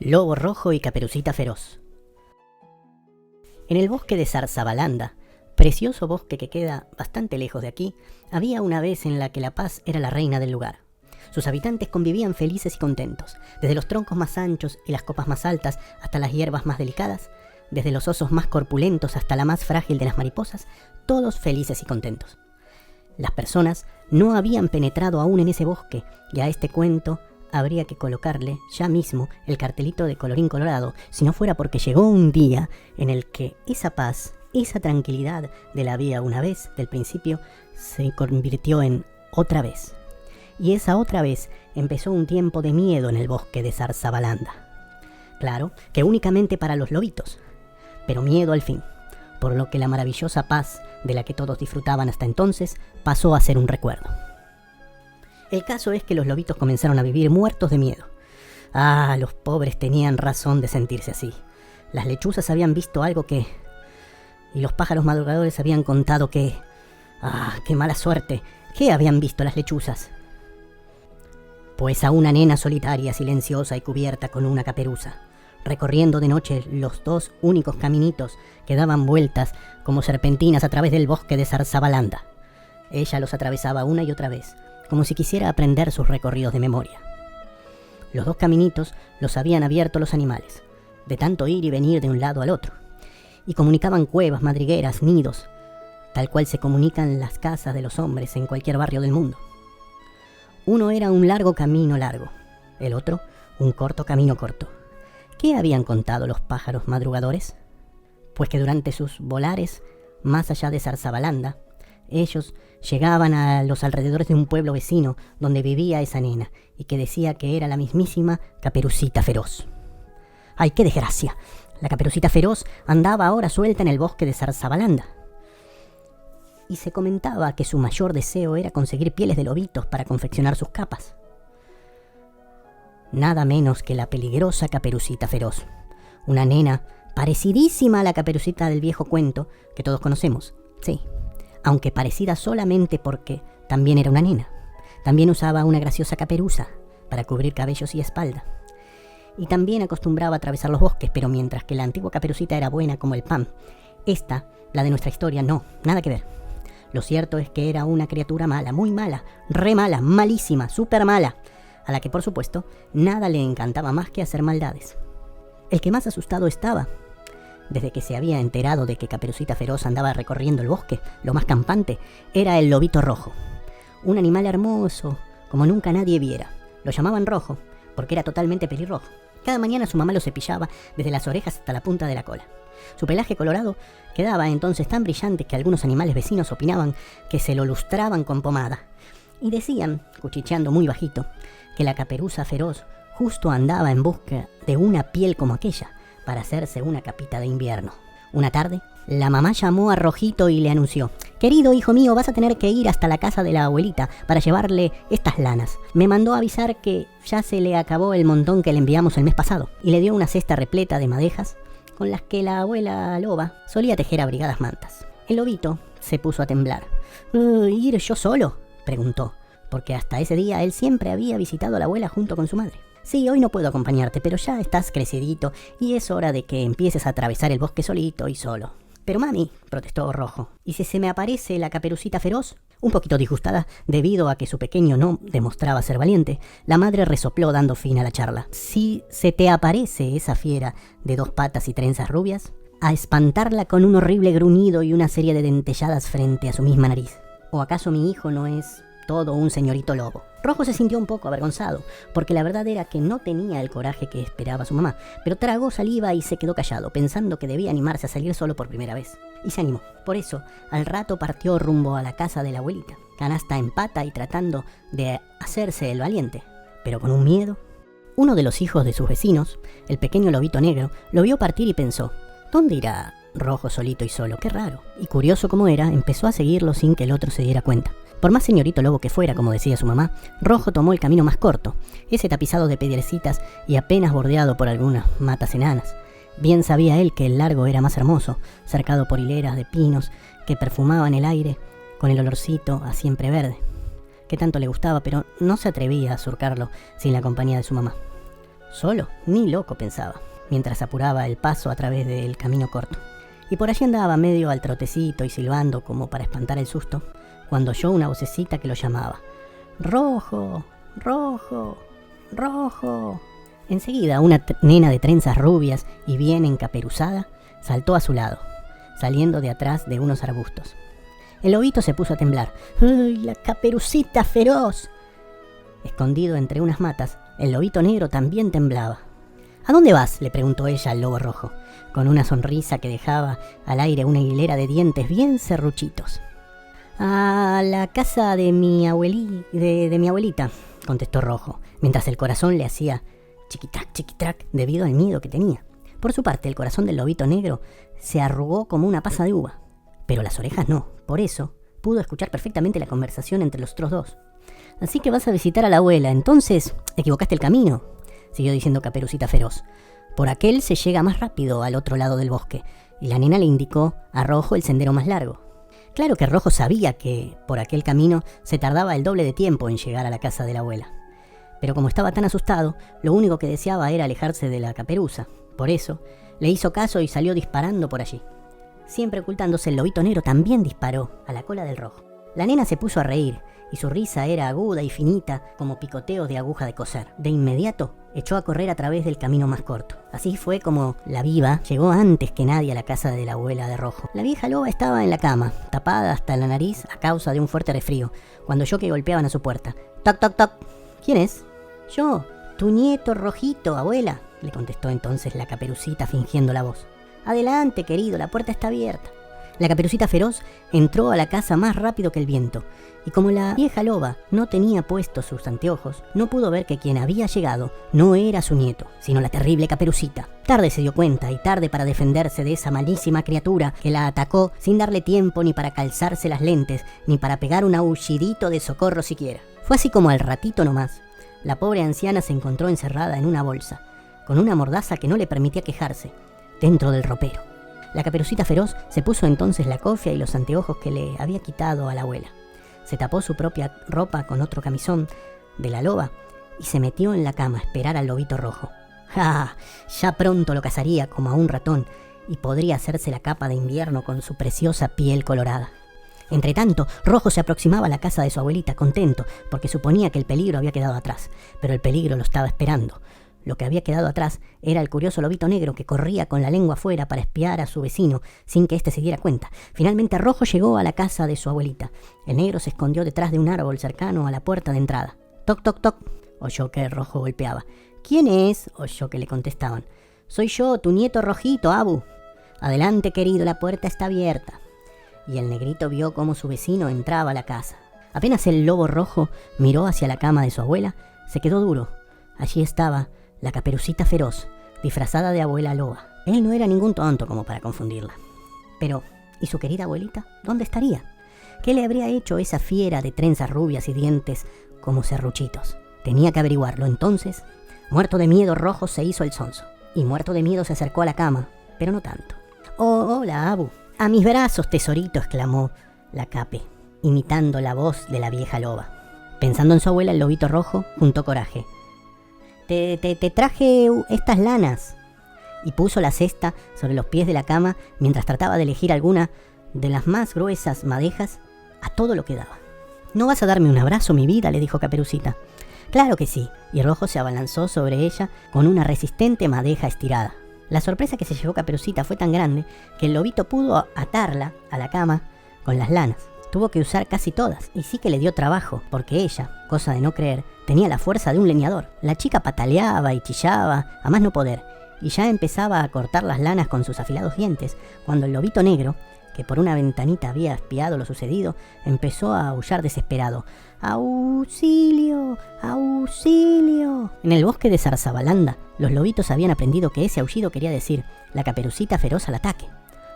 Lobo Rojo y Caperucita Feroz. En el bosque de Zarzabalanda, precioso bosque que queda bastante lejos de aquí, había una vez en la que la paz era la reina del lugar. Sus habitantes convivían felices y contentos, desde los troncos más anchos y las copas más altas hasta las hierbas más delicadas, desde los osos más corpulentos hasta la más frágil de las mariposas, todos felices y contentos. Las personas no habían penetrado aún en ese bosque, y a este cuento habría que colocarle ya mismo el cartelito de colorín colorado, si no fuera porque llegó un día en el que esa paz, esa tranquilidad de la vida una vez, del principio, se convirtió en otra vez. Y esa otra vez empezó un tiempo de miedo en el bosque de Zarzabalanda. Claro que únicamente para los lobitos, pero miedo al fin, por lo que la maravillosa paz de la que todos disfrutaban hasta entonces pasó a ser un recuerdo. El caso es que los lobitos comenzaron a vivir muertos de miedo. Ah, los pobres tenían razón de sentirse así. Las lechuzas habían visto algo que... y los pájaros madrugadores habían contado que... ¡ah, qué mala suerte! ¿Qué habían visto las lechuzas? Pues a una nena solitaria, silenciosa y cubierta con una caperuza, recorriendo de noche los dos únicos caminitos que daban vueltas como serpentinas a través del bosque de Zarzabalanda. Ella los atravesaba una y otra vez, como si quisiera aprender sus recorridos de memoria. Los dos caminitos los habían abierto los animales, de tanto ir y venir de un lado al otro, y comunicaban cuevas, madrigueras, nidos, tal cual se comunican las casas de los hombres en cualquier barrio del mundo. Uno era un largo camino largo, el otro un corto camino corto. ¿Qué habían contado los pájaros madrugadores? Pues que durante sus volares, más allá de Zarzabalanda, ellos llegaban a los alrededores de un pueblo vecino donde vivía esa nena y que decía que era la mismísima Caperucita Feroz. ¡Ay, qué desgracia! La Caperucita Feroz andaba ahora suelta en el bosque de Zarzabalanda. Y se comentaba que su mayor deseo era conseguir pieles de lobitos para confeccionar sus capas. Nada menos que la peligrosa Caperucita Feroz, una nena parecidísima a la Caperucita del viejo cuento que todos conocemos, sí, aunque parecida solamente porque también era una nena. También usaba una graciosa caperuza para cubrir cabellos y espalda. Y también acostumbraba a atravesar los bosques, pero mientras que la antigua Caperucita era buena como el pan, esta, la de nuestra historia, no, nada que ver. Lo cierto es que era una criatura mala, muy mala, re mala, malísima, súper mala, a la que por supuesto nada le encantaba más que hacer maldades. El que más asustado estaba, desde que se había enterado de que Caperucita Feroz andaba recorriendo el bosque, lo más campante, era el lobito rojo. Un animal hermoso, como nunca nadie viera. Lo llamaban rojo, porque era totalmente pelirrojo. Cada mañana su mamá lo cepillaba desde las orejas hasta la punta de la cola. Su pelaje colorado quedaba entonces tan brillante que algunos animales vecinos opinaban que se lo lustraban con pomada. Y decían, cuchicheando muy bajito, que la Caperuza Feroz justo andaba en busca de una piel como aquella, para hacerse una capita de invierno. Una tarde, la mamá llamó a Rojito y le anunció: «Querido hijo mío, vas a tener que ir hasta la casa de la abuelita para llevarle estas lanas. Me mandó avisar que ya se le acabó el montón que le enviamos el mes pasado». Y le dio una cesta repleta de madejas con las que la abuela loba solía tejer abrigadas mantas. El lobito se puso a temblar. «¿Ir yo solo?», preguntó, porque hasta ese día él siempre había visitado a la abuela junto con su madre. «Sí, hoy no puedo acompañarte, pero ya estás crecidito y es hora de que empieces a atravesar el bosque solito y solo». «Pero mami», protestó Rojo, «¿y si se me aparece la Caperucita Feroz?». Un poquito disgustada, debido a que su pequeño no demostraba ser valiente, la madre resopló dando fin a la charla. «Si se te aparece esa fiera de 2 patas y trenzas rubias, a espantarla con un horrible gruñido y una serie de dentelladas frente a su misma nariz. ¿O acaso mi hijo no es todo un señorito lobo?». Rojo se sintió un poco avergonzado, porque la verdad era que no tenía el coraje que esperaba su mamá, pero tragó saliva y se quedó callado, pensando que debía animarse a salir solo por primera vez. Y se animó. Por eso, al rato partió rumbo a la casa de la abuelita, canasta en pata y tratando de hacerse el valiente, pero con un miedo. Uno de los hijos de sus vecinos, el pequeño lobito negro, lo vio partir y pensó: «¿Dónde irá Rojo solito y solo? Qué raro». Y curioso como era, empezó a seguirlo sin que el otro se diera cuenta. Por más señorito lobo que fuera, como decía su mamá, Rojo tomó el camino más corto, ese tapizado de piedrecitas y apenas bordeado por algunas matas enanas. Bien sabía él que el largo era más hermoso, cercado por hileras de pinos que perfumaban el aire con el olorcito a siempre verde, que tanto le gustaba, pero no se atrevía a surcarlo sin la compañía de su mamá. Solo, ni loco pensaba, mientras apuraba el paso a través del camino corto. Y por allí andaba medio al trotecito y silbando como para espantar el susto, cuando oyó una vocecita que lo llamaba. ¡Rojo! ¡Rojo! ¡Rojo! Enseguida una nena de trenzas rubias y bien encaperuzada saltó a su lado, saliendo de atrás de unos arbustos. El lobito se puso a temblar. ¡Ay, la Caperucita Feroz! Escondido entre unas matas, el lobito negro también temblaba. ¿A dónde vas?, le preguntó ella al lobo rojo, con una sonrisa que dejaba al aire una hilera de dientes bien serruchitos. A la casa de mi abuelita, contestó Rojo, mientras el corazón le hacía chiquitrac, chiquitrac, debido al miedo que tenía. Por su parte, el corazón del lobito negro se arrugó como una pasa de uva, pero las orejas no. Por eso, pudo escuchar perfectamente la conversación entre los otros dos. Así que vas a visitar a la abuela, entonces equivocaste el camino, siguió diciendo Caperucita Feroz. Por aquel se llega más rápido al otro lado del bosque, y la nena le indicó a Rojo el sendero más largo. Claro que Rojo sabía que por aquel camino se tardaba el doble de tiempo en llegar a la casa de la abuela. Pero como estaba tan asustado, lo único que deseaba era alejarse de la caperuza. Por eso, le hizo caso y salió disparando por allí. Siempre ocultándose, el lobito negro también disparó a la cola del Rojo. La nena se puso a reír, y su risa era aguda y finita como picoteos de aguja de coser. De inmediato, echó a correr a través del camino más corto. Así fue como la viva llegó antes que nadie a la casa de la abuela de Rojo. La vieja loba estaba en la cama, tapada hasta la nariz a causa de un fuerte resfrío, cuando oyó que golpeaban a su puerta. ¡Toc, toc, toc! ¿Quién es? Yo, tu nieto Rojito, abuela, le contestó entonces la Caperucita fingiendo la voz. Adelante, querido, la puerta está abierta. La Caperucita Feroz entró a la casa más rápido que el viento, y como la vieja loba no tenía puestos sus anteojos, no pudo ver que quien había llegado no era su nieto, sino la terrible Caperucita. Tarde se dio cuenta, y tarde para defenderse de esa malísima criatura que la atacó sin darle tiempo ni para calzarse las lentes, ni para pegar un aullidito de socorro siquiera. Fue así como al ratito nomás, la pobre anciana se encontró encerrada en una bolsa, con una mordaza que no le permitía quejarse, dentro del ropero. La Caperucita Feroz se puso entonces la cofia y los anteojos que le había quitado a la abuela. Se tapó su propia ropa con otro camisón de la loba y se metió en la cama a esperar al lobito rojo. ¡Ja! Ya pronto lo cazaría como a un ratón y podría hacerse la capa de invierno con su preciosa piel colorada. Entretanto, Rojo se aproximaba a la casa de su abuelita contento porque suponía que el peligro había quedado atrás, pero el peligro lo estaba esperando. Lo que había quedado atrás era el curioso lobito negro que corría con la lengua afuera para espiar a su vecino sin que éste se diera cuenta. Finalmente Rojo llegó a la casa de su abuelita. El negro se escondió detrás de un árbol cercano a la puerta de entrada. «Toc, toc, toc», oyó que Rojo golpeaba. «¿Quién es?», oyó que le contestaban. «Soy yo, tu nieto Rojito, Abu». «Adelante, querido, la puerta está abierta». Y el negrito vio cómo su vecino entraba a la casa. Apenas el lobo rojo miró hacia la cama de su abuela, se quedó duro. Allí estaba la Caperucita Feroz, disfrazada de abuela loba. Él no era ningún tonto como para confundirla. Pero, ¿y su querida abuelita? ¿Dónde estaría? ¿Qué le habría hecho esa fiera de trenzas rubias y dientes como serruchitos? Tenía que averiguarlo. Entonces, muerto de miedo, Rojo se hizo el sonso. Y muerto de miedo se acercó a la cama, pero no tanto. «Oh, hola, Abu». «A mis brazos, tesorito», exclamó la Cape, imitando la voz de la vieja loba. Pensando en su abuela, el lobito rojo juntó coraje. Te traje estas lanas». Y puso la cesta sobre los pies de la cama mientras trataba de elegir alguna de las más gruesas madejas a todo lo que daba. «¿No vas a darme un abrazo, mi vida?», le dijo Caperucita. «Claro que sí», y Rojo se abalanzó sobre ella con una resistente madeja estirada. La sorpresa que se llevó Caperucita fue tan grande que el lobito pudo atarla a la cama con las lanas. Tuvo que usar casi todas, y sí que le dio trabajo, porque ella, cosa de no creer, tenía la fuerza de un leñador. La chica pataleaba y chillaba, a más no poder, y ya empezaba a cortar las lanas con sus afilados dientes, cuando el lobito negro, que por una ventanita había espiado lo sucedido, empezó a aullar desesperado. «¡Auxilio! ¡Auxilio!». En el bosque de Zarzabalanda, los lobitos habían aprendido que ese aullido quería decir la Caperucita Feroz al ataque.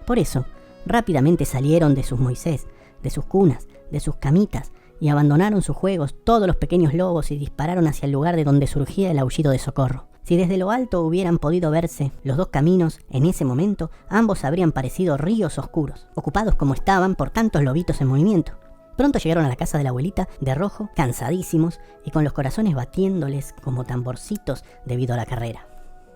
Por eso, rápidamente salieron de sus Moisés, de sus cunas, de sus camitas, y abandonaron sus juegos todos los pequeños lobos y dispararon hacia el lugar de donde surgía el aullido de socorro. Si desde lo alto hubieran podido verse los dos caminos, en ese momento ambos habrían parecido ríos oscuros, ocupados como estaban por tantos lobitos en movimiento. Pronto llegaron a la casa de la abuelita de rojo, cansadísimos y con los corazones batiéndoles como tamborcitos debido a la carrera.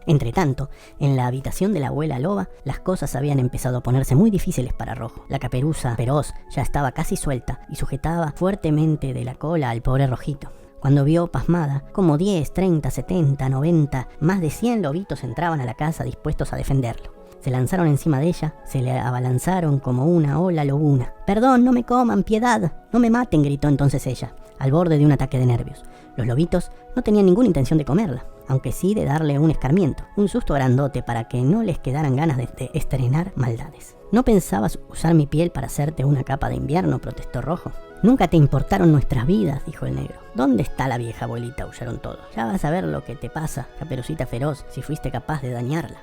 Entretanto, en la habitación de la abuela loba, las cosas habían empezado a ponerse muy difíciles para Rojo. La caperuza feroz ya estaba casi suelta y sujetaba fuertemente de la cola al pobre Rojito. Cuando vio, pasmada, como 10, 30, 70, 90, más de 100 lobitos entraban a la casa dispuestos a defenderlo. Se lanzaron encima de ella, se le abalanzaron como una ola lobuna. «¡Perdón, no me coman, piedad! ¡No me maten!», gritó entonces ella, al borde de un ataque de nervios. Los lobitos no tenían ninguna intención de comerla, aunque sí de darle un escarmiento, un susto grandote para que no les quedaran ganas de estrenar maldades. «¿No pensabas usar mi piel para hacerte una capa de invierno?», protestó Rojo. «Nunca te importaron nuestras vidas», dijo el negro. «¿Dónde está la vieja abuelita?», aullaron todos. «Ya vas a ver lo que te pasa, Caperucita Feroz, si fuiste capaz de dañarla».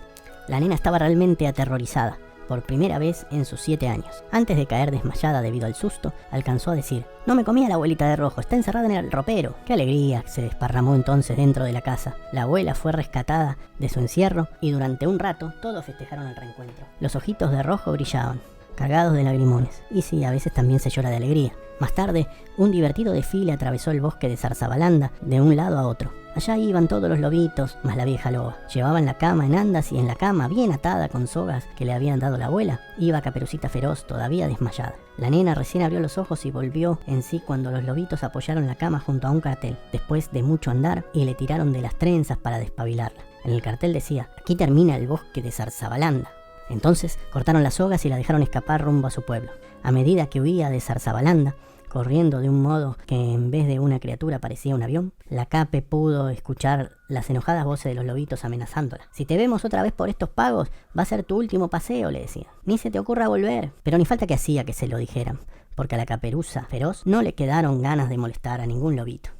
La nena estaba realmente aterrorizada, por primera vez en sus 7 años. Antes de caer desmayada debido al susto, alcanzó a decir: «No me comí a la abuelita de Rojo, está encerrada en el ropero». ¡Qué alegría!, se desparramó entonces dentro de la casa. La abuela fue rescatada de su encierro y durante un rato todos festejaron el reencuentro. Los ojitos de Rojo brillaban, cargados de lagrimones, y sí, a veces también se llora de alegría. Más tarde, un divertido desfile atravesó el bosque de Zarzabalanda de un lado a otro. Allá iban todos los lobitos, más la vieja loba. Llevaban la cama en andas y en la cama, bien atada con sogas que le habían dado la abuela, iba Caperucita Feroz, todavía desmayada. La nena recién abrió los ojos y volvió en sí cuando los lobitos apoyaron la cama junto a un cartel, después de mucho andar, y le tiraron de las trenzas para despabilarla. En el cartel decía: «Aquí termina el bosque de Zarzabalanda». Entonces cortaron las sogas y la dejaron escapar rumbo a su pueblo. A medida que huía de Zarzabalanda, corriendo de un modo que en vez de una criatura parecía un avión, la Cape pudo escuchar las enojadas voces de los lobitos amenazándola. «Si te vemos otra vez por estos pagos, va a ser tu último paseo», le decían. «Ni se te ocurra volver». Pero ni falta que hacía que se lo dijeran, porque a la Caperuza Feroz no le quedaron ganas de molestar a ningún lobito.